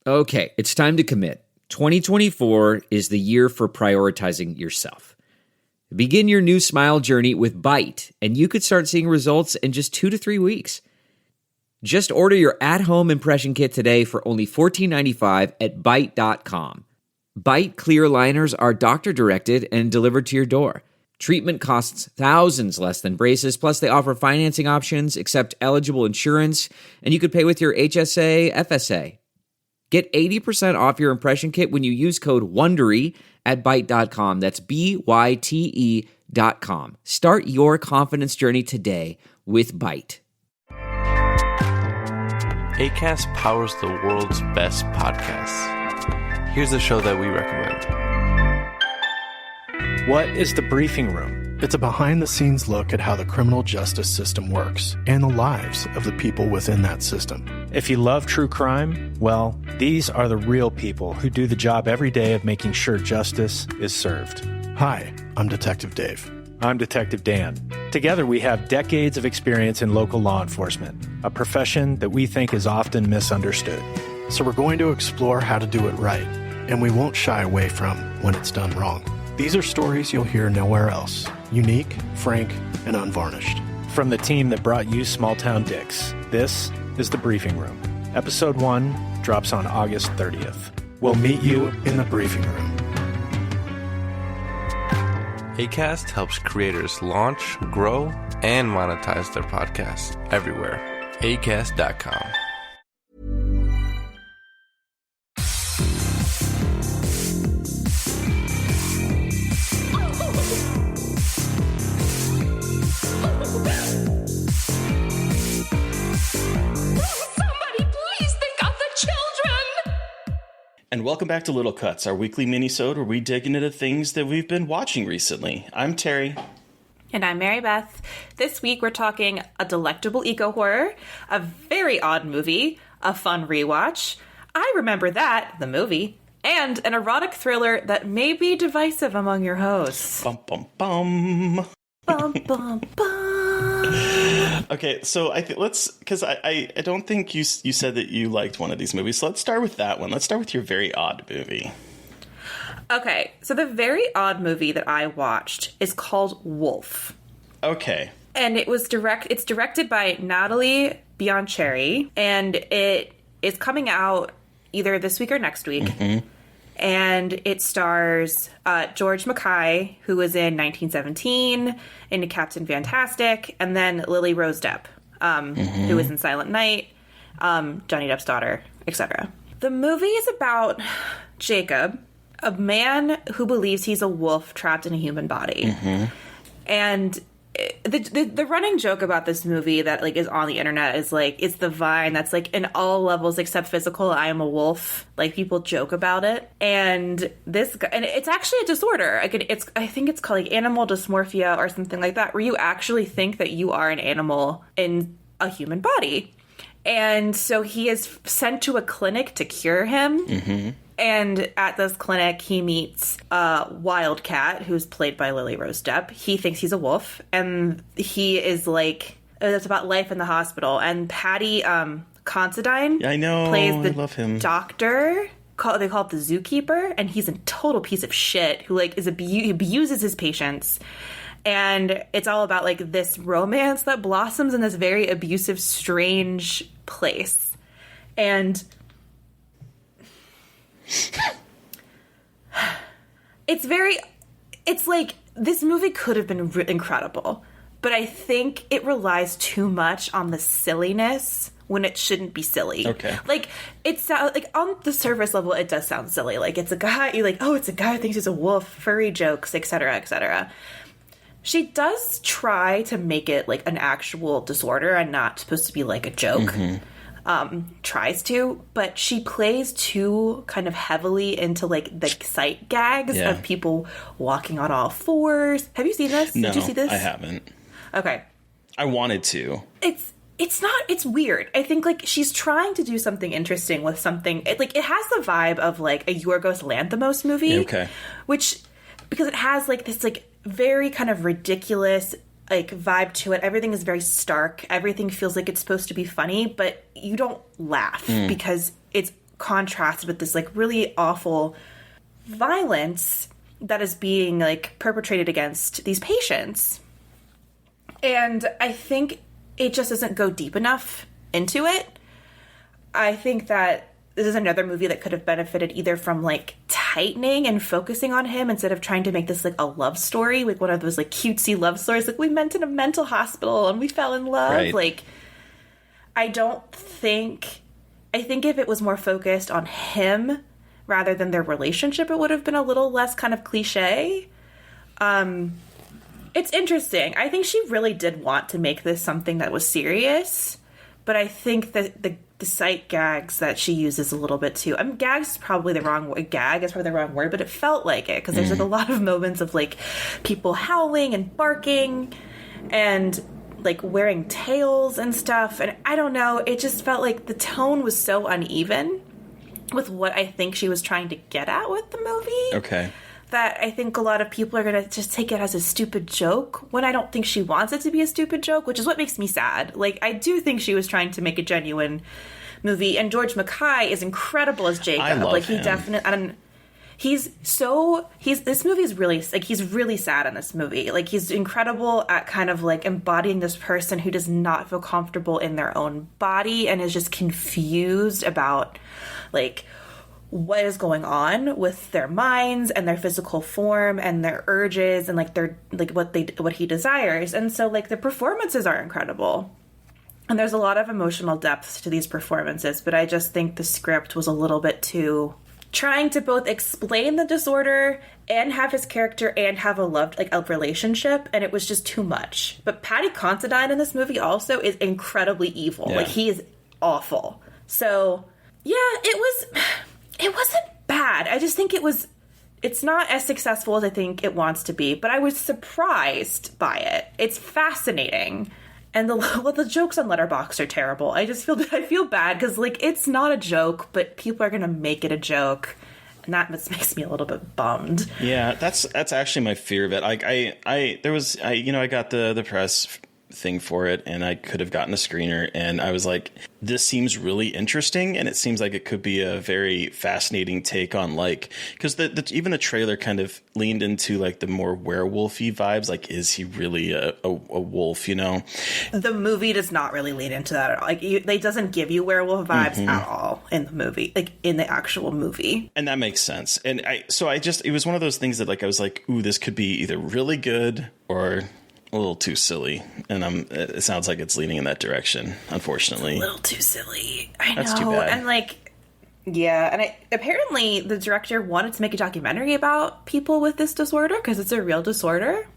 Okay, it's time to commit. 2024 is the year for prioritizing yourself. Begin your new smile journey with Byte, and you could start seeing results in just 2 to 3 weeks. Just order your at-home impression kit today for only $14.95 at Byte.com. Byte clear liners are doctor-directed and delivered to your door. Treatment costs thousands less than braces, plus they offer financing options, accept eligible insurance, and you could pay with your HSA, FSA. Get 80% off your impression kit when you use code WONDERY at Byte.com. That's BYTE.com. Start your confidence journey today with Byte. Acast powers the world's best podcasts. Here's a show that we recommend. What is The Briefing Room? It's a behind-the-scenes look at how the criminal justice system works and the lives of the people within that system. If you love true crime, well, these are the real people who do the job every day of making sure justice is served. Hi, I'm Detective Dave. I'm Detective Dan. Together we have decades of experience in local law enforcement, a profession that we think is often misunderstood. So we're going to explore how to do it right, and we won't shy away from when it's done wrong. These are stories you'll hear nowhere else. Unique, frank, and unvarnished. From the team that brought you Small Town Dicks, this is The Briefing Room. Episode 1 drops on August 30th. We'll meet you in the briefing room. Acast helps creators launch, grow, and monetize their podcasts everywhere. Acast.com. And welcome back to Little Cuts, our weekly mini-sode where we dig into the things that we've been watching recently. I'm Terry. And I'm Mary Beth. This week we're talking a delectable eco-horror, a very odd movie, a fun rewatch, I Remember That, the movie, and an erotic thriller that may be divisive among your hosts. Bum, bum, bum. Bum, bum, bum. Okay, so because I don't think you said that you liked one of these movies, so let's start with that one. Let's start with your very odd movie. Okay, so the very odd movie that I watched is called Wolf. Okay. And it's directed by Natalie Biancheri, and it is coming out either this week or next week. Mm-hmm. And it stars George Mackay, who was in 1917, in Captain Fantastic, and then Lily Rose Depp, who was in Silent Night, Johnny Depp's daughter, etc. The movie is about Jacob, a man who believes he's a wolf trapped in a human body. Mm-hmm. And the running joke about this movie that is on the internet is it's the Vine that's in all levels except physical. I am a wolf. People joke about it, and this guy, and it's actually a disorder. I think it's called animal dysmorphia or something like that, where you actually think that you are an animal in a human body, and so he is sent to a clinic to cure him. Mm-hmm. And at this clinic, he meets Wildcat, who's played by Lily Rose Depp. He thinks he's a wolf, and he is it's about life in the hospital. And Patty Considine plays the love him. Doctor. They call it the zookeeper, and he's a total piece of shit who abuses his patients. And it's all about this romance that blossoms in this very abusive, strange place. And this movie could have been incredible, but I think it relies too much on the silliness when it shouldn't be silly. Okay. It's on the surface level, it does sound silly. It's a guy, it's a guy who thinks he's a wolf, furry jokes, etc., etc. She does try to make it an actual disorder and not supposed to be a joke. Mm-hmm. Tries to, but she plays too kind of heavily into the sight gags of people walking on all fours. Have you seen this? No, did you see this? I haven't. Okay. I wanted to. It's weird. I think she's trying to do something interesting with something. It has the vibe of a Yorgos Lanthimos movie. Okay. Which, because it has this very kind of ridiculous vibe to it. Everything is very stark. Everything feels like it's supposed to be funny, but you don't laugh because it's contrasted with this like really awful violence that is being like perpetrated against these patients. And I think it just doesn't go deep enough into it. I think that this is another movie that could have benefited either from like tightening and focusing on him instead of trying to make this like a love story, like one of those like cutesy love stories, like we met in a mental hospital and we fell in love. Right. Like, I think if it was more focused on him rather than their relationship, it would have been a little less kind of cliche. It's interesting. I think she really did want to make this something that was serious, but I think that the sight gags that she uses a little bit too. Gags is probably the wrong word. Gag is probably the wrong word, but it felt like it because there's like a lot of moments of like people howling and barking and like wearing tails and stuff. And I don't know. It just felt like the tone was so uneven with what I think she was trying to get at with the movie. Okay. That I think a lot of people are going to just take it as a stupid joke when I don't think she wants it to be a stupid joke, which is what makes me sad. Like, I do think she was trying to make a genuine movie, and George Mackay is incredible as Jacob. I love like, he him. definitely... this movie is really, like, he's really sad in this movie. Like, he's incredible at kind of, like, embodying this person who does not feel comfortable in their own body and is just confused about, like, what is going on with their minds and their physical form and their urges and like their like what he desires. And so like the performances are incredible and there's a lot of emotional depth to these performances, but I just think the script was a little bit too trying to both explain the disorder and have his character and have a relationship, and it was just too much. But Paddy Considine in this movie also is incredibly evil. Yeah. Like, he is awful. So yeah, it wasn't bad. I just think it's not as successful as I think it wants to be, but I was surprised by it. It's fascinating. And the jokes on Letterboxd are terrible. I feel bad because like it's not a joke, but people are going to make it a joke. And that makes me a little bit bummed. Yeah, that's actually my fear of it. Like I got the press thing for it and I could have gotten a screener and I was like, this seems really interesting and it seems like it could be a very fascinating take on like, because even the trailer kind of leaned into like the more werewolfy vibes. Like, is he really a wolf, you know? The movie does not really lean into that at all. Like, it doesn't give you werewolf vibes at all in the movie, like in the actual movie. And that makes sense. And it was one of those things that like, I was like, ooh, this could be either really good or a little too silly, and it sounds like it's leaning in that direction, unfortunately. It's a little too silly. I know. That's too bad. And like, yeah, and apparently the director wanted to make a documentary about people with this disorder because it's a real disorder,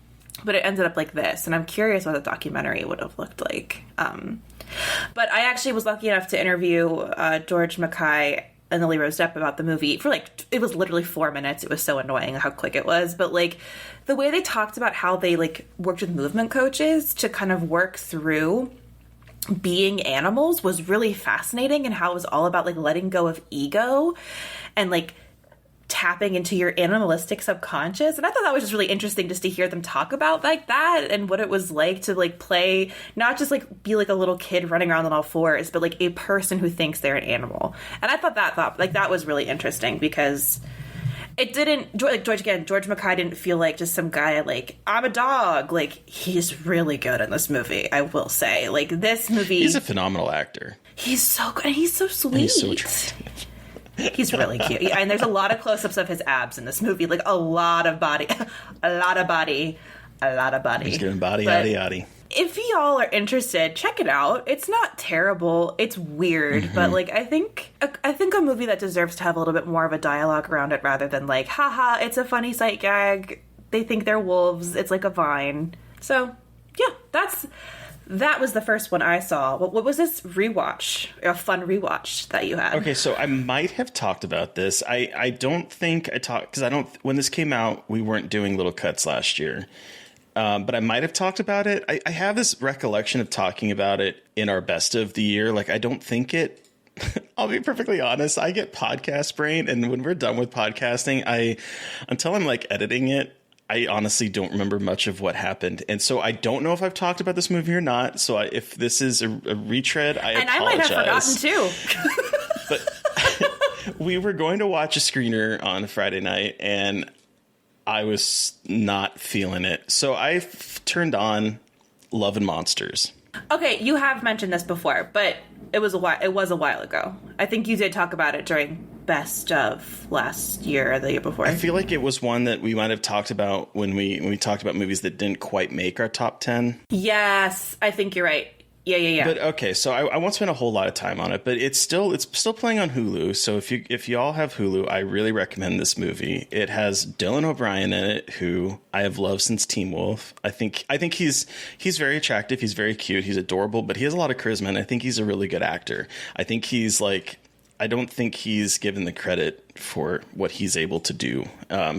but it ended up like this, and I'm curious what the documentary would have looked like. But I actually was lucky enough to interview George Mackay and Lily Rose Depp about the movie for like, it was literally 4 minutes. It was so annoying how quick it was. But like the way they talked about how they like worked with movement coaches to kind of work through being animals was really fascinating, and how it was all about like letting go of ego and like tapping into your animalistic subconscious. And I thought that was just really interesting just to hear them talk about like that and what it was like to like play, not just like be like a little kid running around on all fours, but like a person who thinks they're an animal. And I thought that was really interesting because it didn't, like George Mackay didn't feel like just some guy like, I'm a dog. Like, he's really good in this movie, I will say. Like, this movie, he's a phenomenal actor. He's so good. And he's so sweet. He's so attractive. He's really cute. Yeah, and there's a lot of close-ups of his abs in this movie. Like, a lot of body. He's giving body, But yaddy. if y'all are interested, check it out. It's not terrible. It's weird, but like I think a movie that deserves to have a little bit more of a dialogue around it rather than like, haha, it's a funny sight gag. They think they're wolves. It's like a vine. So yeah, that was the first one I saw. What was this rewatch? A fun rewatch that you had? Okay, so I might have talked about this. I don't think I talked because when this came out, we weren't doing little cuts last year. But I might have talked about it. I have this recollection of talking about it in our best of the year. Like, I don't think it, I'll be perfectly honest. I get podcast brain. And when we're done with podcasting, until I'm like editing it, I honestly don't remember much of what happened. And so I don't know if I've talked about this movie or not. So if this is a retread, I apologize. And I might have forgotten too. we were going to watch a screener on Friday night, and I was not feeling it. So I turned on Love and Monsters. Okay, you have mentioned this before, but it was a while ago. I think you did talk about it during Best of last year or the year before. I feel like it was one that we might have talked about when we talked about movies that didn't quite make our top 10. Yes, I think you're right. Yeah. But okay, so I won't spend a whole lot of time on it, but it's still playing on Hulu. So if you all have Hulu, I really recommend this movie. It has Dylan O'Brien in it, who I have loved since Teen Wolf. I think he's very attractive. He's very cute. He's adorable, but he has a lot of charisma, and I think he's a really good actor. I don't think he's given the credit for what he's able to do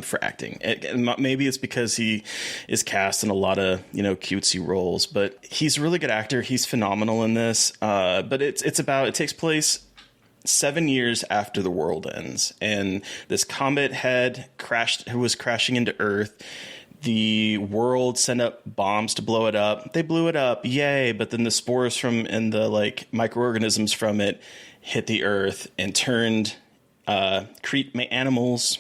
for acting. And maybe it's because he is cast in a lot of, cutesy roles, but he's a really good actor. He's phenomenal in this. But it takes place 7 years after the world ends, and this comet was crashing into Earth. The world sent up bombs to blow it up. They blew it up, yay! But then the spores and the microorganisms from it hit the Earth and turned animals,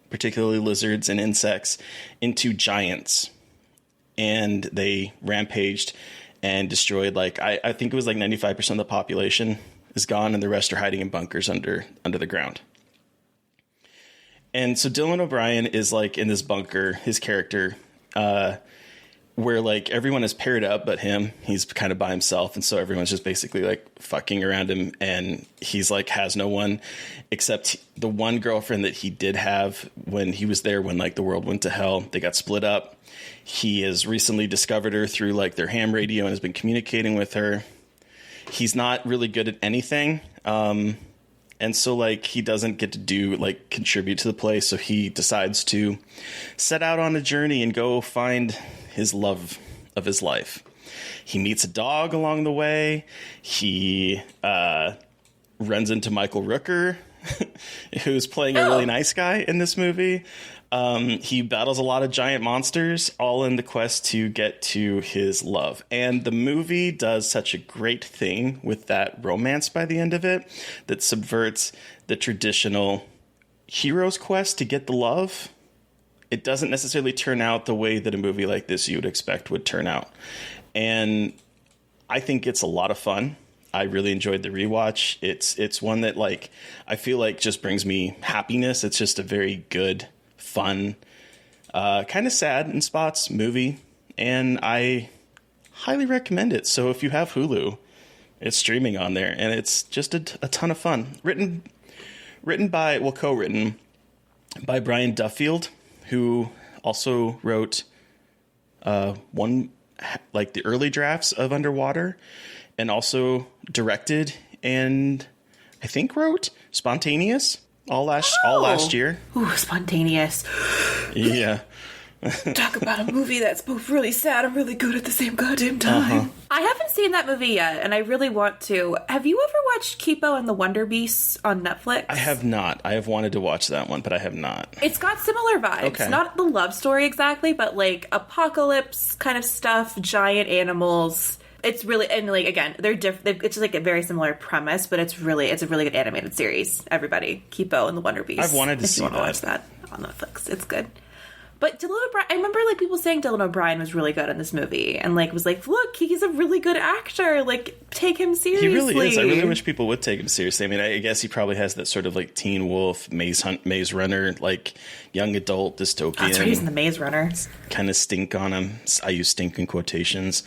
particularly lizards and insects, into giants. And they rampaged and destroyed, I think it was 95% of the population is gone, and the rest are hiding in bunkers under the ground. And so Dylan O'Brien is in this bunker, his character, where everyone is paired up but him. He's kind of by himself, and so everyone's just basically fucking around him, and he's has no one except the one girlfriend that he did have when he was there when the world went to hell. They got split up. He has recently discovered her through their ham radio and has been communicating with her. He's not really good at anything. And so, he doesn't get to do, contribute to the play. So he decides to set out on a journey and go find his love of his life. He meets a dog along the way. He runs into Michael Rooker, who's playing a really nice guy in this movie. He battles a lot of giant monsters, all in the quest to get to his love. And the movie does such a great thing with that romance by the end of it that subverts the traditional hero's quest to get the love. It doesn't necessarily turn out the way that a movie like this you would expect would turn out. And I think it's a lot of fun. I really enjoyed the rewatch. It's one that I feel just brings me happiness. It's just a very good, fun, kind of sad in spots movie, and I highly recommend it. So if you have Hulu, it's streaming on there, and it's just a ton of fun. Co-written by Brian Duffield, who also wrote the early drafts of Underwater, and also directed and I think wrote Spontaneous. All last year. Ooh, Spontaneous. Yeah. Talk about a movie that's both really sad and really good at the same goddamn time. Uh-huh. I haven't seen that movie yet, and I really want to. Have you ever watched Kipo and the Wonder Beasts on Netflix? I have not. I have wanted to watch that one, but I have not. It's got similar vibes. Okay. Not the love story exactly, but apocalypse kind of stuff, giant animals. It's really, and again, they're different. It's just a very similar premise, but it's a really good animated series. Everybody, Kipo and the Wonder Beasts. I've wanted to see that. If you want to watch that on Netflix, it's good. But Dylan O'Brien, I remember people saying Dylan O'Brien was really good in this movie, and was look, he's a really good actor. Take him seriously. He really is. I really wish people would take him seriously. I mean, I guess he probably has that sort of Teen Wolf, Maze Runner, young adult dystopian. That's right, he's in the Maze Runner. Kind of stink on him. I use stink in quotations.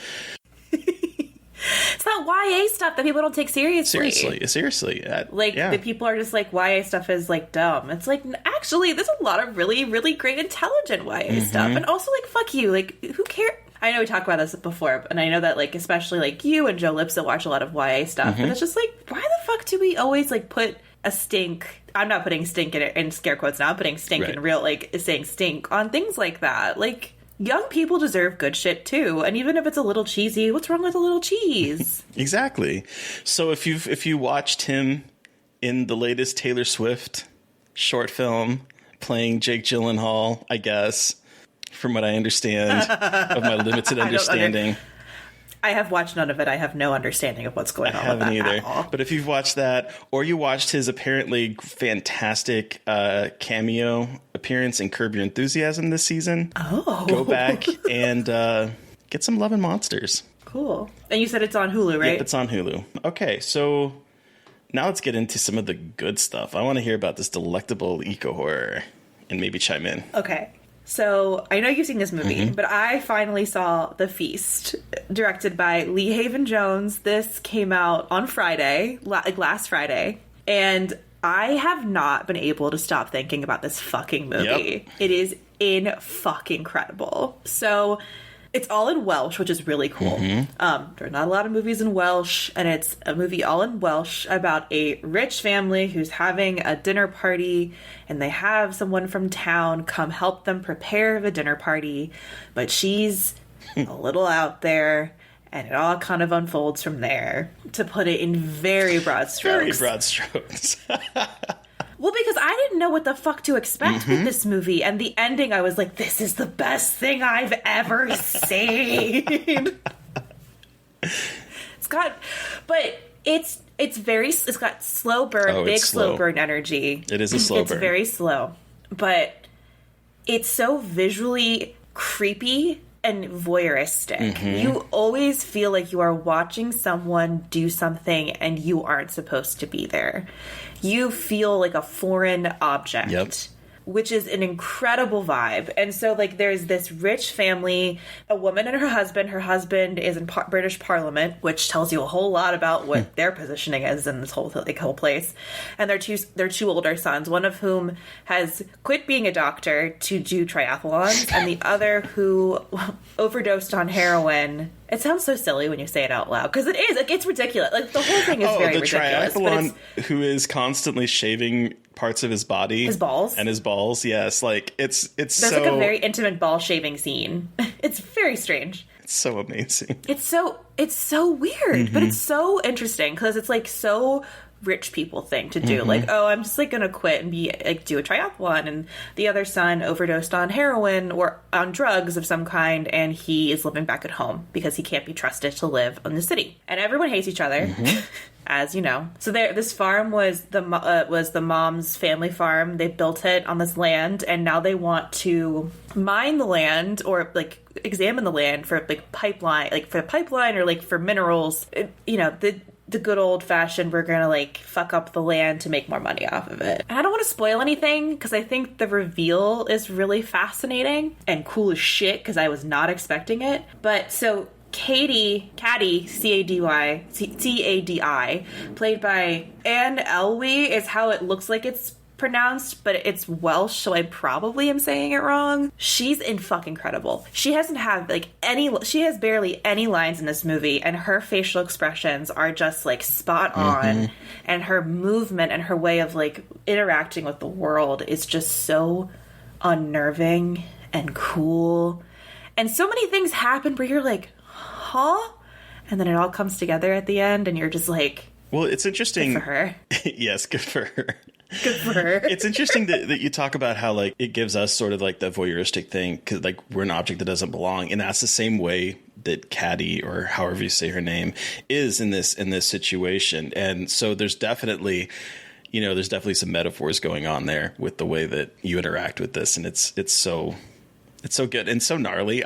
It's that YA stuff that people don't take seriously. Seriously. The people are just YA stuff is dumb. It's actually, there's a lot of really, really great intelligent YA stuff. And also, fuck you. Who cares? I know we talked about this before, and I know that, especially, you and Joe Lipsa watch a lot of YA stuff. And it's just, why the fuck do we always, put a stink... I'm not putting stink in scare quotes now. I'm putting stink in real, saying stink on things like that. Young people deserve good shit too, and even if it's a little cheesy, what's wrong with a little cheese? Exactly. So if you watched him in the latest Taylor Swift short film playing Jake Gyllenhaal, I guess, from what I understand of my limited understanding. I have watched none of it. I have no understanding of what's going on with that either. at all. But if you've watched that, or you watched his apparently fantastic cameo appearance in Curb Your Enthusiasm this season, go back and get some Love and Monsters. Cool. And you said it's on Hulu, right? Yep, it's on Hulu. Okay, so now let's get into some of the good stuff. I want to hear about this delectable eco-horror and maybe chime in. Okay. So I know you've seen this movie, but I finally saw The Feast, directed by Lee Haven Jones. This came out on Friday, like last Friday. And I have not been able to stop thinking about this fucking movie. Yep. It is fucking incredible. So it's all in Welsh, which is really cool. There are not a lot of movies in Welsh, and it's a movie all in Welsh about a rich family who's having a dinner party, and they have someone from town come help them prepare the dinner party, but she's a little out there, and it all kind of unfolds from there, to put it in very broad strokes. Very broad strokes. Well, because I didn't know what the fuck to expect with this movie, and the ending, I was like, this is the best thing I've ever seen. It's got slow burn, big slow burn energy. It is a slow burn. It's very slow, but it's so visually creepy and voyeuristic. You always feel like you are watching someone do something and you aren't supposed to be there. You feel like a foreign object, which is an incredible vibe. And so, like, there's this rich family, a woman and her husband. Her husband is in British Parliament, which tells you a whole lot about what their positioning is in this whole place. And their two older sons, one of whom has quit being a doctor to do triathlons, and the other who overdosed on heroin. It sounds so silly when you say it out loud, because it is. Like, it's ridiculous. Like, the whole thing is very ridiculous. The triathlon who is constantly shaving parts of his body. His balls, yes. Like, There's like a very intimate ball shaving scene. It's very strange. It's so amazing. It's so weird, but it's so interesting, because it's, like, so rich people thing to do. Like, oh, I'm just, like, gonna quit and be, like, do a triathlon, and the other son overdosed on heroin or on drugs of some kind, and he is living back at home because he can't be trusted to live in the city, and everyone hates each other. As you know. So this farm was the mom's family farm. They built it on this land, and now they want to mine the land, or, like, examine the land for, like, pipeline or, like, for minerals. The good old fashioned, we're gonna, like, fuck up the land to make more money off of it. And I don't want to spoil anything, because I think the reveal is really fascinating and cool as shit, because I was not expecting it. But so Caddy, C-A-D-I, played by Anne Elwey, is how it looks like it's pronounced, but it's Welsh, so I probably am saying it wrong. She's fucking incredible. She has barely any lines in this movie, and her facial expressions are just, like, spot on, and her movement and her way of, like, interacting with the world is just so unnerving and cool. And so many things happen where you're like, huh? And then it all comes together at the end, and you're just like, well, it's interesting. Good for her. Yes, good for her. Good for her. It's interesting that you talk about how, like, it gives us sort of, like, the voyeuristic thing, because, like, we're an object that doesn't belong, and that's the same way that Caddy, or however you say her name, is in this situation. And so there's definitely some metaphors going on there with the way that you interact with this, and it's so good and so gnarly.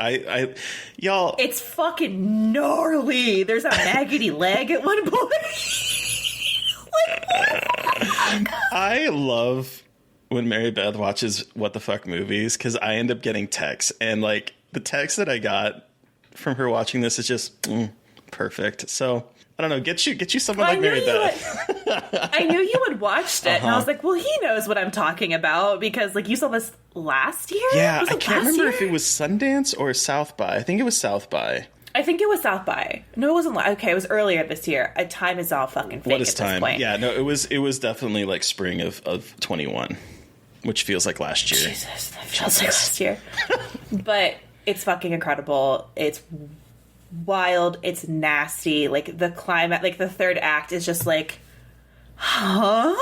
Y'all, it's fucking gnarly. There's a maggoty leg at one point. I love when Mary Beth watches What the Fuck movies, because I end up getting texts, and, like, the text that I got from her watching this is just perfect. So I don't know, get you someone like Mary Beth. I knew you had watched it, and I was like, well, he knows what I'm talking about, because, like, you saw this last year? Yeah, I can't remember if it was Sundance or South by. I think it was South by. I think it was South by. No, it wasn't. Okay, it was earlier this year. Time is all fucking fake. What is at time? This point. Yeah, no, it was definitely, like, spring of 21, which feels like last year. Jesus, that feels like last year. But it's fucking incredible. It's wild. It's nasty. Like, the climate, like, the third act is just like, huh?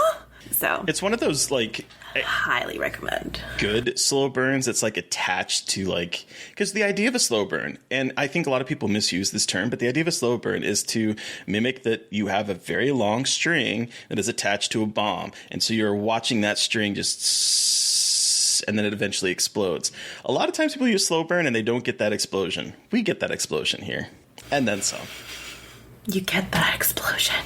So it's one of those like highly recommend good slow burns. It's like attached to like, because the idea of a slow burn, and I think a lot of people misuse this term, but the idea of a slow burn is to mimic that you have a very long string that is attached to a bomb, and so you're watching that string just, and then it eventually explodes. A lot of times people use slow burn and they don't get that explosion. We get that explosion here, and then some. You get that explosion.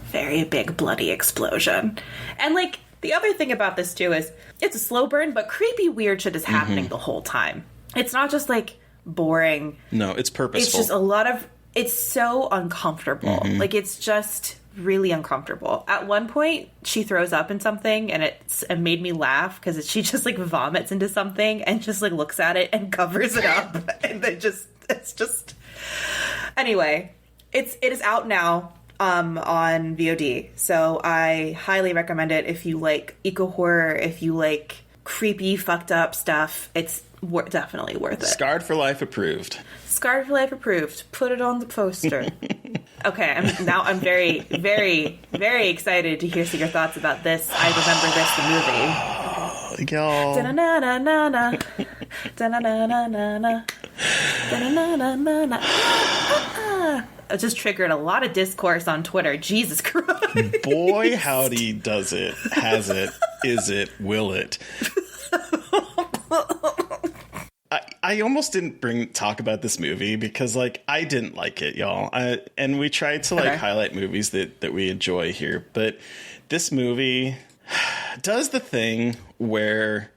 Very big bloody explosion. And like the other thing about this too is it's a slow burn, but creepy weird shit is happening the whole time. It's not just like boring. No, it's purposeful. It's just a lot of, it's so uncomfortable. Like it's just really uncomfortable. At one point she throws up in something and it made me laugh because she just like vomits into something and just like looks at it and covers it up. And then it's just anyway, it is out now on VOD, so I highly recommend it if you like eco horror, if you like creepy fucked up stuff. It's definitely worth it. Scarred for Life approved. Scarred for Life approved. Put it on the poster. Okay, I'm very, very, very excited to hear your thoughts about this. I remember this, the movie. Y'all. Da-na-na-na-na. Da-na-na-na-na-na. Da-na-na-na-na-na. It just triggered a lot of discourse on Twitter. Jesus Christ. Boy, howdy does it. Has it. Is it. Will it. I almost didn't talk about this movie because, like, I didn't like it, y'all. And we tried to, like, highlight movies that we enjoy here. But this movie does the thing where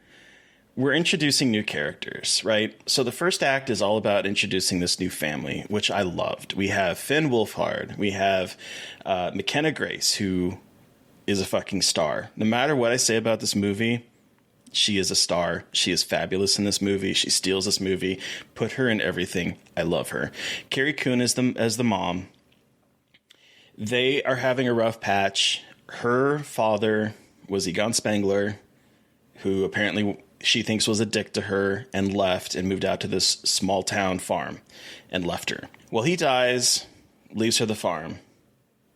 we're introducing new characters, right? So the first act is all about introducing this new family, which I loved. We have Finn Wolfhard. We have McKenna Grace, who is a fucking star. No matter what I say about this movie, she is a star. She is fabulous in this movie. She steals this movie. Put her in everything. I love her. Carrie Coon as the mom. They are having a rough patch. Her father was Egon Spengler, who apparently she thinks was a dick to her and left and moved out to this small town farm and left her. Well, he dies, leaves her the farm.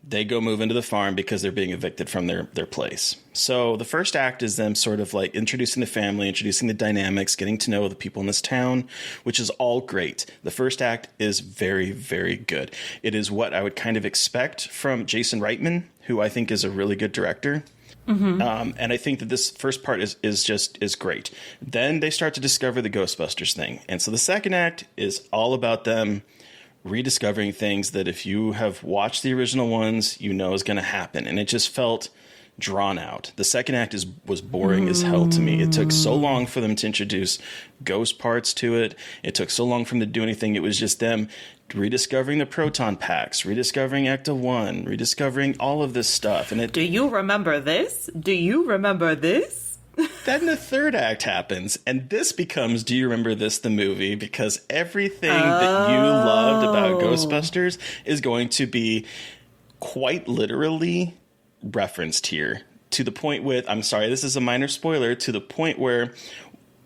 They go move into the farm because they're being evicted from their place. So the first act is them sort of like introducing the family, introducing the dynamics, getting to know the people in this town, which is all great. The first act is very, very good. It is what I would kind of expect from Jason Reitman, who I think is a really good director. And I think that this first part is great. Then they start to discover the Ghostbusters thing. And so the second act is all about them rediscovering things that if you have watched the original ones, you know is going to happen. And it just felt drawn out. The second act was boring as hell to me. It took so long for them to introduce ghost parts to it. It took so long for them to do anything. It was just them rediscovering the proton packs, rediscovering Ecto 1, rediscovering all of this stuff. And Do you remember this? Do you remember this? Then the third act happens, and this becomes Do You Remember This, the movie? Because everything that you loved about Ghostbusters is going to be quite literally referenced here. To the point with, I'm sorry, this is a minor spoiler, to the point where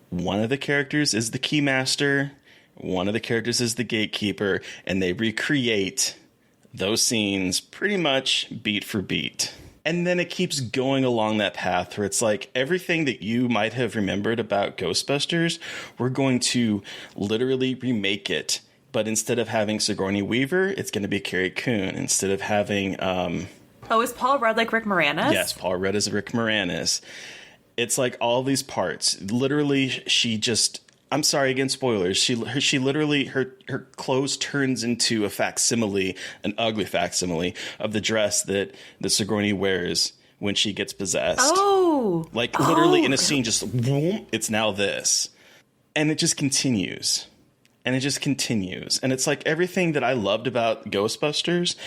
one of the characters is the Keymaster, one of the characters is the Gatekeeper, and they recreate those scenes pretty much beat for beat. And then it keeps going along that path where it's like everything that you might have remembered about Ghostbusters, we're going to literally remake it. But instead of having Sigourney Weaver, it's going to be Carrie Coon. Instead of having... is Paul Rudd like Rick Moranis? Yes, Paul Rudd is Rick Moranis. It's like all these parts. Literally, she just... I'm sorry, again, spoilers. She literally, her clothes turns into a facsimile, an ugly facsimile of the dress that Sigourney wears when she gets possessed. Oh. Like, literally in a scene, just, boom, it's now this. And it just continues. And it just continues. And it's like everything that I loved about Ghostbusters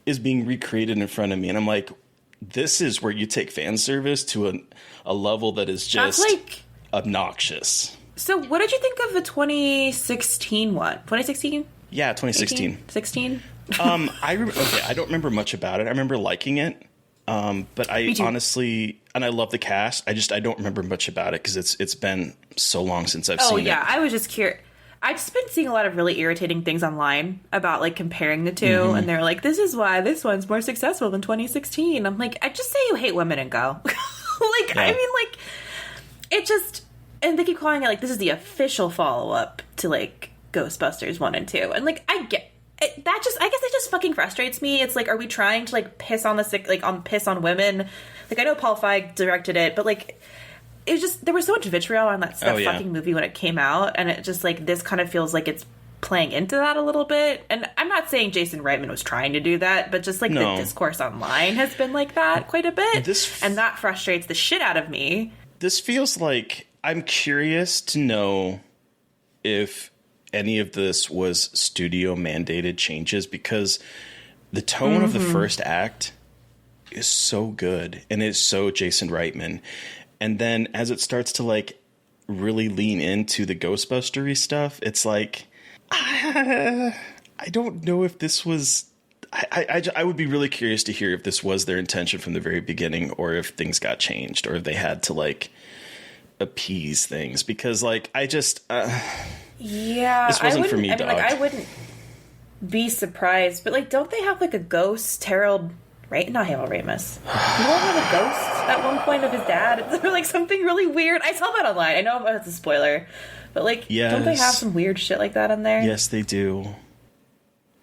is being recreated in front of me. And I'm like, this is where you take fan service to a level that is just obnoxious. So what did you think of the 2016 one? 2016? Yeah, 2016. 18? 16? I don't remember much about it. I remember liking it. But I honestly, and I love the cast. I don't remember much about it because it's been so long since I've seen it. Oh yeah, I was just curious. I've just been seeing a lot of really irritating things online about like comparing the two, and they're like, "This is why this one's more successful than 2016." I'm like, I just say you hate women and go. I mean, like, it just, and they keep calling it like this is the official follow up to like Ghostbusters 1 and 2, and like I get it, that. Just I guess it just fucking frustrates me. It's like, are we trying to like piss on the sick, like piss on women? Like I know Paul Feig directed it, but like. It was just, there was so much vitriol on that fucking movie when it came out, and it just, like, this kind of feels like it's playing into that a little bit. And I'm not saying Jason Reitman was trying to do that, but just, like, the discourse online has been like that quite a bit. And that frustrates the shit out of me. This feels like, I'm curious to know if any of this was studio-mandated changes, because the tone of the first act is so good, and it's so Jason Reitman. And then as it starts to, like, really lean into the Ghostbustery stuff, it's like, I don't know if this was... I would be really curious to hear if this was their intention from the very beginning, or if things got changed, or if they had to, like, appease things. Because, like, I just... yeah, this wasn't for me, dog. Like, I wouldn't be surprised. But, like, don't they have, like, a ghost, Harold... Right? Not Harold Ramis. You don't have a ghost at one point of his dad? Or like something really weird. I saw that online. I know it's a spoiler. But like, don't they have some weird shit like that in there? Yes, they do.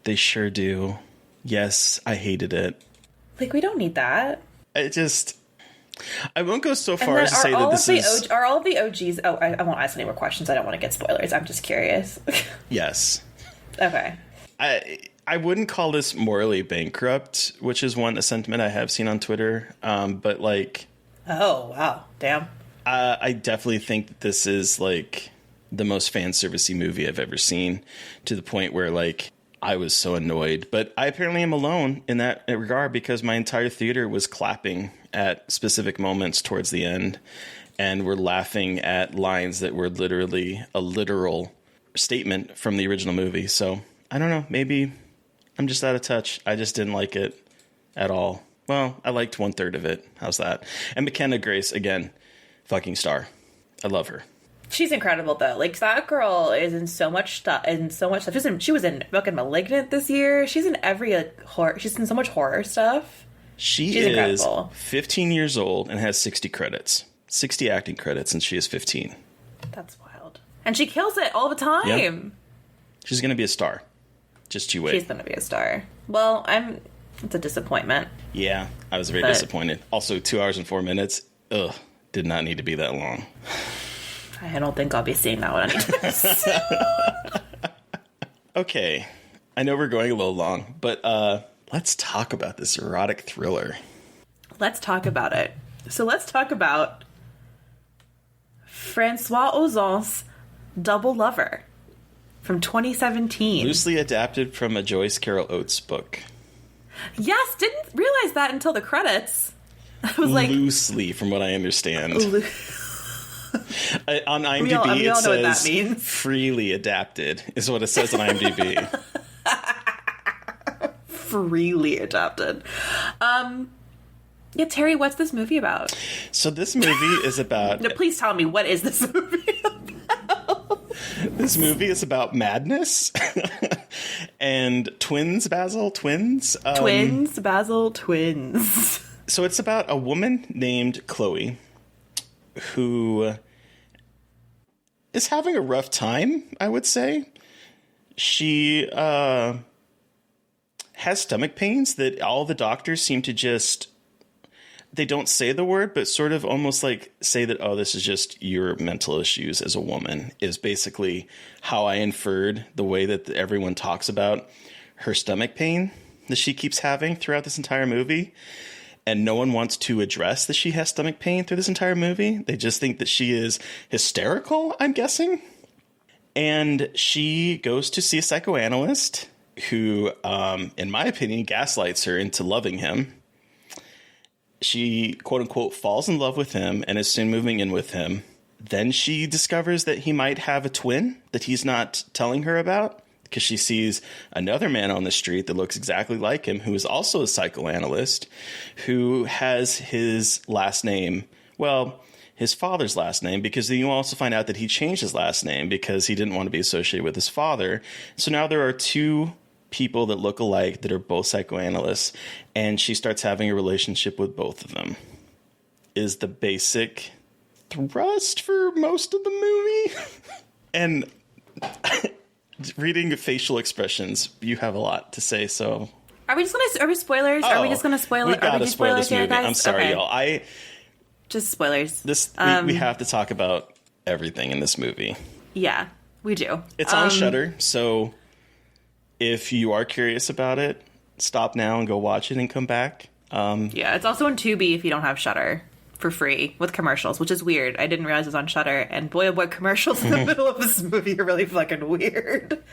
They sure do. Yes, I hated it. Like, we don't need that. I won't go so far as to say that this is... Are all of the OGs... Oh, I won't ask any more questions. I don't want to get spoilers. I'm just curious. Yes. Okay. I wouldn't call this morally bankrupt, which is a sentiment I have seen on Twitter. But like, oh wow, damn. I definitely think that this is like the most fan servicey movie I've ever seen, to the point where like I was so annoyed. But I apparently am alone in that regard, because my entire theater was clapping at specific moments towards the end, and were laughing at lines that were literally a literal statement from the original movie. So I don't know, maybe I'm just out of touch. I just didn't like it at all. Well, I liked 1/3 of it. How's that? And McKenna Grace, again, fucking star. I love her. She's incredible, though. Like, that girl is in so much stuff. She was in fucking Malignant this year. She's in every horror. She's in so much horror stuff. She's incredible. 15 years old and has 60 credits. 60 acting credits, and she is 15. That's wild. And she kills it all the time. Yep. She's going to be a star. Just you wait. She's going to be a star. Well, it's a disappointment. Yeah, I was very disappointed. Also, 2 hours and 4 minutes. Ugh, did not need to be that long. I don't think I'll be seeing that one anytime. Okay, I know we're going a little long, but let's talk about this erotic thriller. Let's talk about it. So let's talk about Francois Ozon's Double Lover from 2017. Loosely adapted from a Joyce Carol Oates book. Yes, didn't realize that until the credits. I was like... Loosely, from what I understand. On IMDb, we all it know says what that means. Freely adapted, is what it says on IMDb. Freely adapted. Yeah, Terry, what's this movie about? So this movie is about... No, please tell me, what is this movie about? This movie is about madness and twins, Basil, twins. Twins, Basil, twins. So it's about a woman named Chloe who is having a rough time, I would say. She has stomach pains that all the doctors seem to just... They don't say the word, but sort of almost like say that, oh, this is just your mental issues as a woman, is basically how I inferred the way that everyone talks about her stomach pain that she keeps having throughout this entire movie. And no one wants to address that she has stomach pain through this entire movie. They just think that she is hysterical, I'm guessing. And she goes to see a psychoanalyst who, in my opinion, gaslights her into loving him. She, quote unquote, falls in love with him and is soon moving in with him. Then she discovers that he might have a twin that he's not telling her about, because she sees another man on the street that looks exactly like him, who is also a psychoanalyst, who has his last name Well, his father's last name, because then you also find out that he changed his last name because he didn't want to be associated with his father. So now there are two people that look alike that are both psychoanalysts, and she starts having a relationship with both of them. Is the basic thrust for most of the movie. And reading facial expressions, you have a lot to say, so... Are we spoilers? Are we just gonna spoil it? We gotta spoil this movie. I'm sorry, y'all. Just spoilers. We have to talk about everything in this movie. Yeah, we do. It's on Shudder, so if you are curious about it, stop now and go watch it and come back. Yeah, it's also on Tubi if you don't have Shudder for free with commercials, which is weird. I didn't realize it was on Shudder, and boy, oh boy, commercials in the middle of this movie are really fucking weird.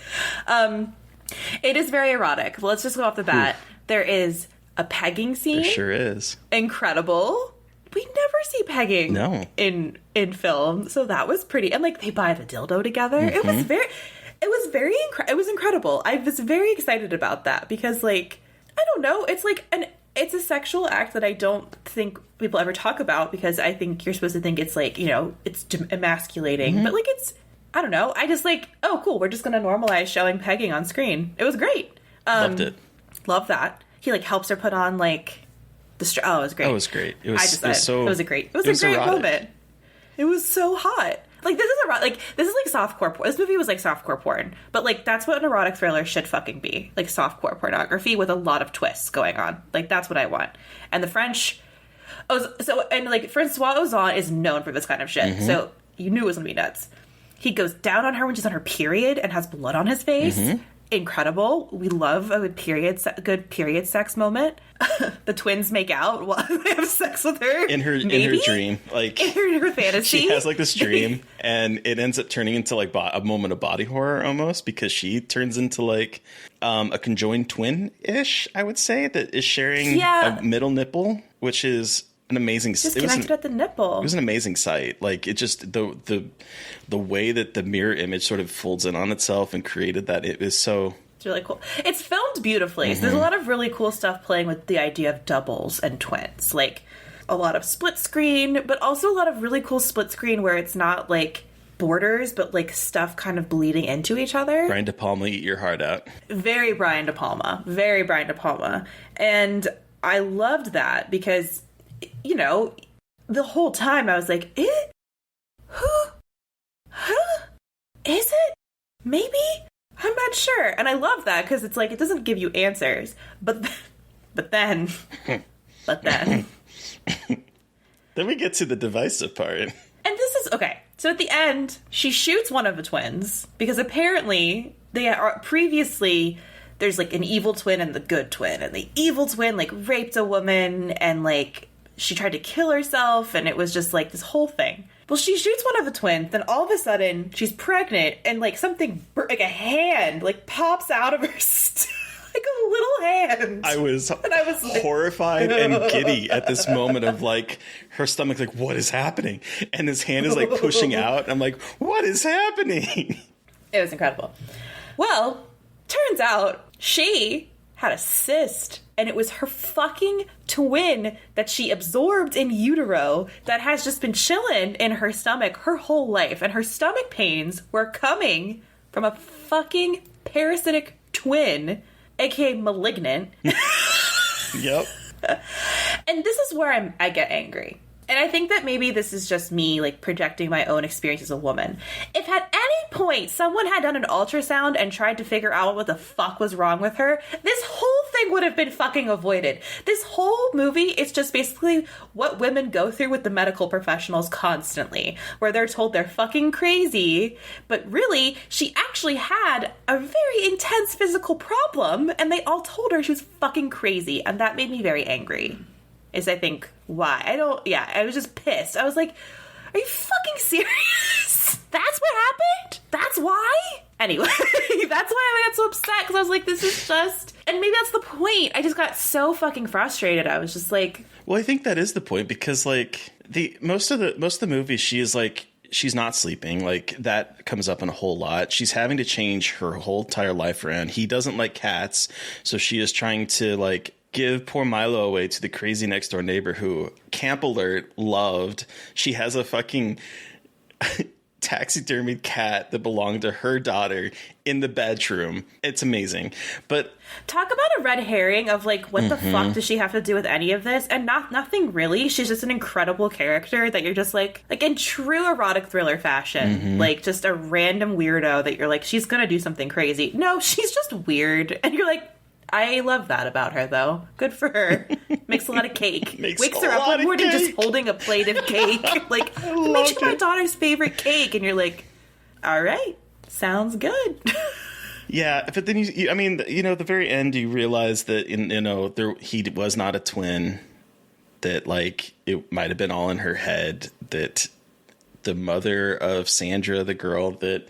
It is very erotic. Let's just go off the bat. There is a pegging scene. There sure is. Incredible. We never see pegging in film, so that was pretty. And like they buy the dildo together. Mm-hmm. It was incredible. I was very excited about that because, like, I don't know, it's a sexual act that I don't think people ever talk about because I think you're supposed to think it's like, you know, it's emasculating, mm-hmm. but like I don't know. I just like, oh, cool. We're just going to normalize showing pegging on screen. It was great. Loved it. Love that. He like helps her put on like the it was great. It was great. It was a great moment. It was so hot. Like this is like softcore porn. This movie was like softcore porn, but like that's what an erotic thriller should fucking be. Like softcore pornography with a lot of twists going on. Like that's what I want. And the French, Francois Ozon is known for this kind of shit. Mm-hmm. So you knew it was gonna be nuts. He goes down on her when she's on her period and has blood on his face. Mm-hmm. Incredible. We love a good period sex moment. The twins make out while they have sex with her. In her dream. Like in her fantasy. She has like this dream and it ends up turning into like a moment of body horror almost because she turns into like a conjoined twin-ish, I would say, that is sharing a middle nipple, which is an amazing. Just connected at the nipple. It was an amazing sight. Like it just the way that the mirror image sort of folds in on itself and created that, it is so. It's really cool. It's filmed beautifully. Mm-hmm. So there's a lot of really cool stuff playing with the idea of doubles and twins. Like a lot of split screen, but also a lot of really cool split screen where it's not like borders, but like stuff kind of bleeding into each other. Brian De Palma, eat your heart out. Very Brian De Palma. Very Brian De Palma. And I loved that because, you know, the whole time I was like, is it? Maybe? I'm not sure. And I love that because it's like, it doesn't give you answers. But then. Then we get to the divisive part. And this is, okay. So at the end, she shoots one of the twins because apparently they are previously, there's like an evil twin and the good twin. And the evil twin like raped a woman and like she tried to kill herself, and it was just like this whole thing. Well, she shoots one of the twins, then all of a sudden she's pregnant, and like something, like a hand, like pops out of her, like a little hand. I was like, horrified and giddy at this moment of like her stomach, like what is happening? And his hand is like pushing out. I'm like, what is happening? It was incredible. Well, turns out she had a cyst. And it was her fucking twin that she absorbed in utero that has just been chilling in her stomach her whole life. And her stomach pains were coming from a fucking parasitic twin, aka malignant. Yep. And this is where I get angry. And I think that maybe this is just me, like, projecting my own experience as a woman. If at any point someone had done an ultrasound and tried to figure out what the fuck was wrong with her, this whole thing would have been fucking avoided. This whole movie is just basically what women go through with the medical professionals constantly, where they're told they're fucking crazy, but really, she actually had a very intense physical problem, and they all told her she was fucking crazy, and that made me very angry. Is I think why. I was just pissed. I was like, are you fucking serious? That's what happened? That's why? Anyway, that's why I got so upset, because I was like, this is just, and maybe that's the point. I just got so fucking frustrated. I was just like, well, I think that is the point, because like most of the movie, she is like, she's not sleeping. Like that comes up in a whole lot. She's having to change her whole entire life around. He doesn't like cats, so she is trying to like give poor Milo away to the crazy next door neighbor who, camp alert, loved. She has a fucking taxidermied cat that belonged to her daughter in the bedroom. It's amazing. But talk about a red herring of like, what the fuck does she have to do with any of this? And nothing really. She's just an incredible character that you're just like in true erotic thriller fashion, like just a random weirdo that you're like, she's gonna do something crazy. No, she's just weird. And you're like, I love that about her, though. Good for her. Makes a lot of cake. Wakes her up one morning just holding a plate of cake. Like, makes you my daughter's favorite cake. And you're like, all right, sounds good. Yeah, but then the very end, you realize that he was not a twin. That like it might have been all in her head. That the mother of Sandra, the girl that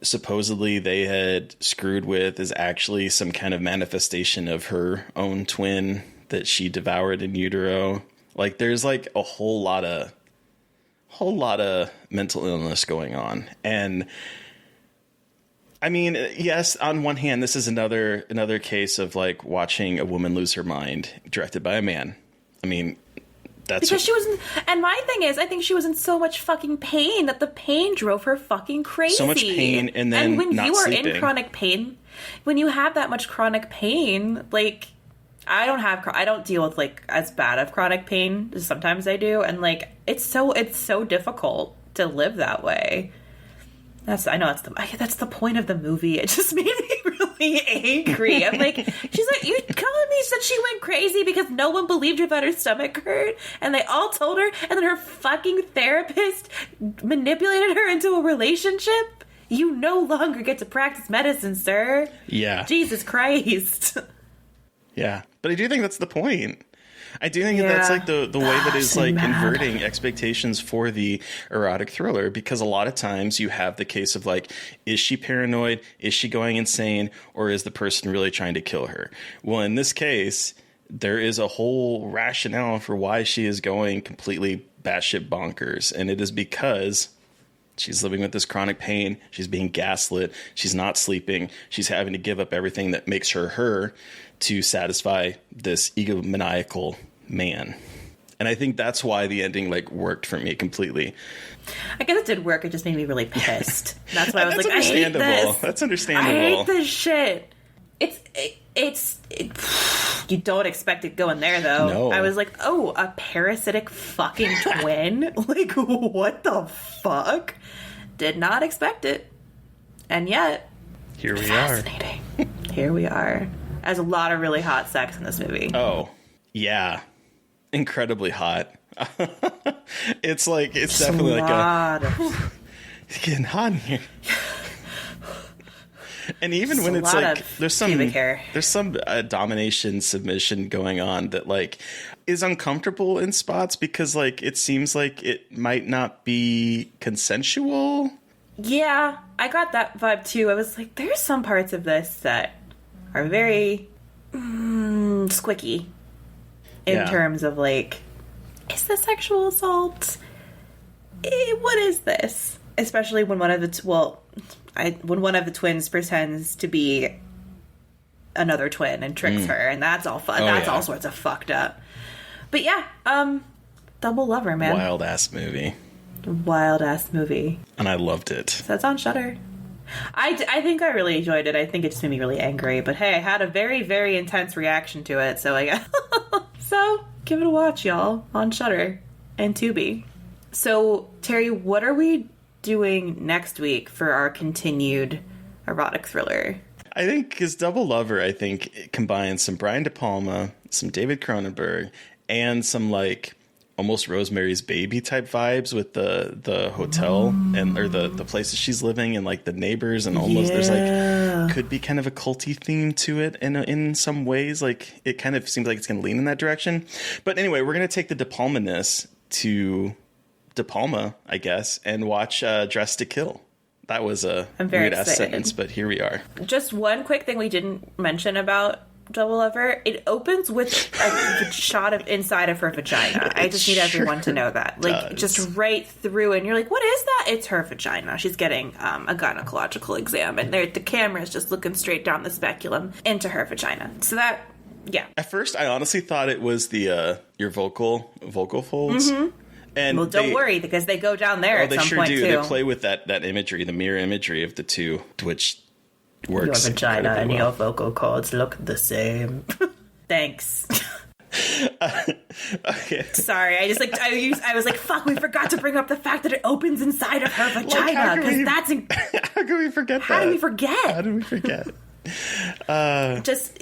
supposedly they had screwed with, is actually some kind of manifestation of her own twin that she devoured in utero. Like there's like a whole lot of mental illness going on. And I mean, yes, on one hand, this is another case of like watching a woman lose her mind directed by a man. I mean, that's because she was, and my thing is, I think she was in so much fucking pain that the pain drove her fucking crazy. So much pain, and then when not you are sleeping. in chronic pain, when you have that much chronic pain, like I don't deal with like as bad of chronic pain. Sometimes I do, and like it's so difficult to live that way. That's the point of the movie. It just made me really angry. I'm like, she's like, you telling me that she went crazy because no one believed her that her stomach hurt, and they all told her, and then her fucking therapist manipulated her into a relationship? You no longer get to practice medicine, sir. Yeah. Jesus Christ. Yeah. But I do think that's the point. I do think that's like the way that is like inverting expectations for the erotic thriller, because a lot of times you have the case of like, is she paranoid? Is she going insane? Or is the person really trying to kill her? Well, in this case, there is a whole rationale for why she is going completely batshit bonkers. And it is because she's living with this chronic pain. She's being gaslit. She's not sleeping. She's having to give up everything that makes her her to satisfy this egomaniacal man. And I think that's why the ending like worked for me completely. I guess it did work. It just made me really pissed. That's why I was like, I hate this. That's understandable. I hate this shit. It's you don't expect it going there though. No. I was like, oh, a parasitic fucking twin? Like, what the fuck? Did not expect it. And yet, Here we fascinating. Here we are. There's a lot of really hot sex in this movie. Oh, yeah. Incredibly hot. It's definitely like it's getting hot in here. And even when it's like there's some domination submission going on that like is uncomfortable in spots because like it seems like it might not be consensual. Yeah, I got that vibe too. I was like, there's some parts of this that are very squicky in terms of like, is this sexual assault? What is this? Especially when one of the twins pretends to be another twin and tricks her, and that's all fun. That's all sorts of fucked up. But yeah, Double Lover, man. Wild ass movie. And I loved it. So that's on Shudder. I think I really enjoyed it. I think it just made me really angry. But hey, I had a very, very intense reaction to it. So I guess. So give it a watch, y'all, on Shudder and Tubi. So Terry, what are we doing next week for our continued erotic thriller? I think because Double Lover, it combines some Brian De Palma, some David Cronenberg, and some like almost Rosemary's Baby type vibes with the hotel or the places she's living and like the neighbors, and almost there's like could be kind of a culty theme to it in some ways. Like it kind of seems like it's going to lean in that direction. But anyway, we're going to take the De Palma-ness to De Palma, I guess, and watch Dressed to Kill. That was a weird-ass sentence, but here we are. Just one quick thing we didn't mention about Double Lover. It opens with a shot of inside of her vagina. I just need everyone to know that. Like, just right through, and you're like, what is that? It's her vagina. She's getting a gynecological exam, and the camera is just looking straight down the speculum into her vagina. So that Yeah. At first, I honestly thought it was the your vocal folds. Mm-hmm. And well, don't worry, because they go down there at some point, too. They play with that imagery, the mirror imagery of the two, which works. Your vagina and your vocal cords look the same. Thanks. Okay. Sorry, I was like, fuck, we forgot to bring up the fact that it opens inside of her vagina, because how can we forget that? How did we forget? How did we forget?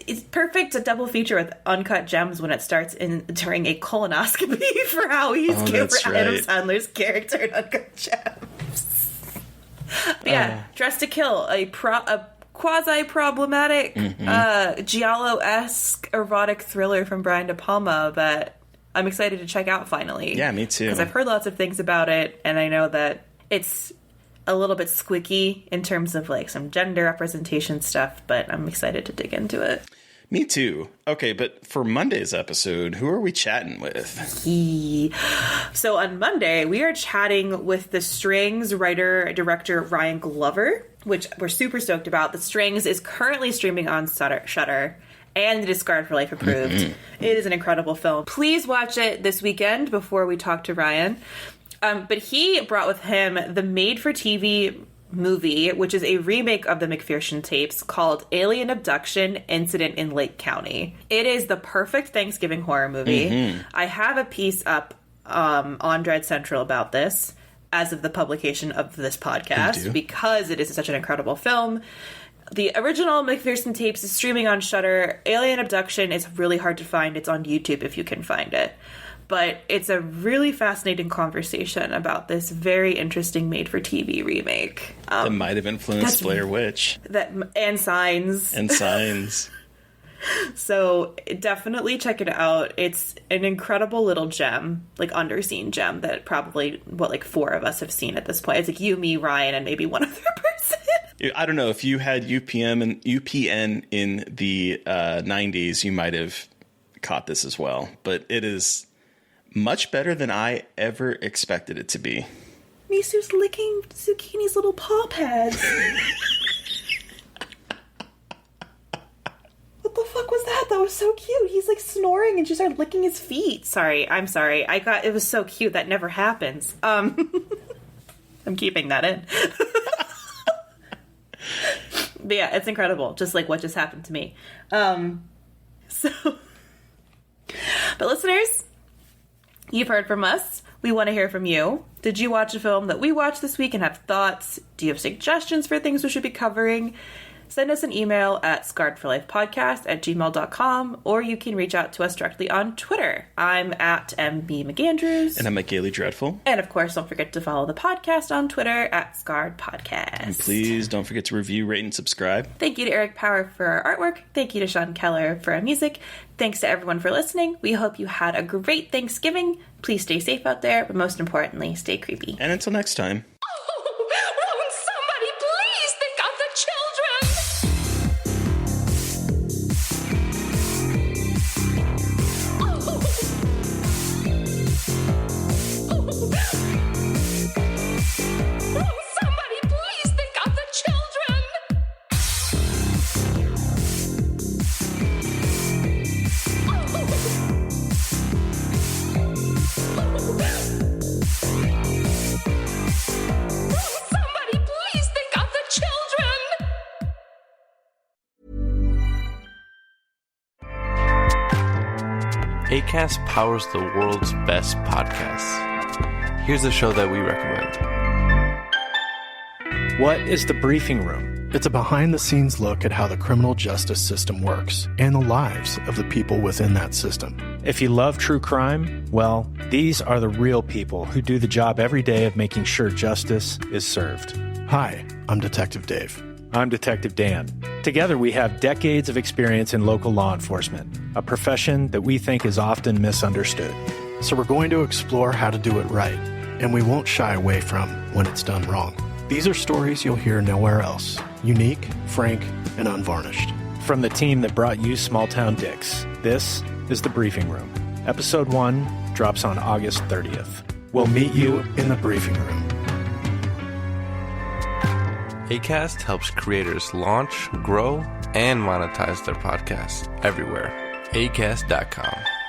It's perfect, a double feature with Uncut Gems when it starts during a colonoscopy for Howie's for Adam Sandler's character in Uncut Gems. But yeah, Dressed to Kill, a quasi-problematic, giallo-esque erotic thriller from Brian De Palma that I'm excited to check out finally. Yeah, me too. Because I've heard lots of things about it, and I know that it's a little bit squicky in terms of like some gender representation stuff, but I'm excited to dig into it. Me too. Okay, but for Monday's episode, who are we chatting with? So on Monday, we are chatting with The Strings writer-director Ryan Glover, which we're super stoked about. The Strings is currently streaming on Shudder, and it is Scarred for Life approved. Mm-hmm. It is an incredible film. Please watch it this weekend before we talk to Ryan. But he brought with him the made-for-TV movie, which is a remake of the McPherson tapes called Alien Abduction Incident in Lake County. It is the perfect Thanksgiving horror movie. Mm-hmm. I have a piece up on Dread Central about this as of the publication of this podcast because it is such an incredible film. The original McPherson tapes is streaming on Shudder. Alien Abduction is really hard to find. It's on YouTube if you can find it. But it's a really fascinating conversation about this very interesting made-for-TV remake. That might have influenced Blair Witch. And Signs. And Signs. So definitely check it out. It's an incredible little gem, like underseen gem that probably, like 4 of us have seen at this point. It's like you, me, Ryan, and maybe one other person. I don't know. If you had UPN in the 90s, you might have caught this as well. But it is much better than I ever expected it to be. Misu's licking Zucchini's little paw pads. What the fuck was that? That was so cute. He's like snoring and she started licking his feet. I'm sorry. It was so cute. That never happens. I'm keeping that in. But yeah, it's incredible. Just like what just happened to me. But listeners, you've heard from us. We want to hear from you. Did you watch a film that we watched this week and have thoughts? Do you have suggestions for things we should be covering? Send us an email at scarredforlifepodcast@gmail.com, or you can reach out to us directly on Twitter. I'm at MB McAndrews. And I'm at Gaily Dreadful. And of course, don't forget to follow the podcast on Twitter at Scarred Podcast. And please don't forget to review, rate, and subscribe. Thank you to Eric Power for our artwork. Thank you to Sean Keller for our music. Thanks to everyone for listening. We hope you had a great Thanksgiving. Please stay safe out there, but most importantly, stay creepy. And until next time. Acast powers the world's best podcasts. Here's a show that we recommend. What is The Briefing Room? It's a behind-the-scenes look at how the criminal justice system works and the lives of the people within that system. If you love true crime, well, these are the real people who do the job every day of making sure justice is served. Hi, I'm Detective Dave. I'm Detective Dan. Together, we have decades of experience in local law enforcement, a profession that we think is often misunderstood. So we're going to explore how to do it right, and we won't shy away from when it's done wrong. These are stories you'll hear nowhere else. Unique, frank, and unvarnished. From the team that brought you Small Town Dicks, this is The Briefing Room. Episode 1 drops on August 30th. We'll meet you in the briefing room. Acast helps creators launch, grow, and monetize their podcasts everywhere. ACAST.com.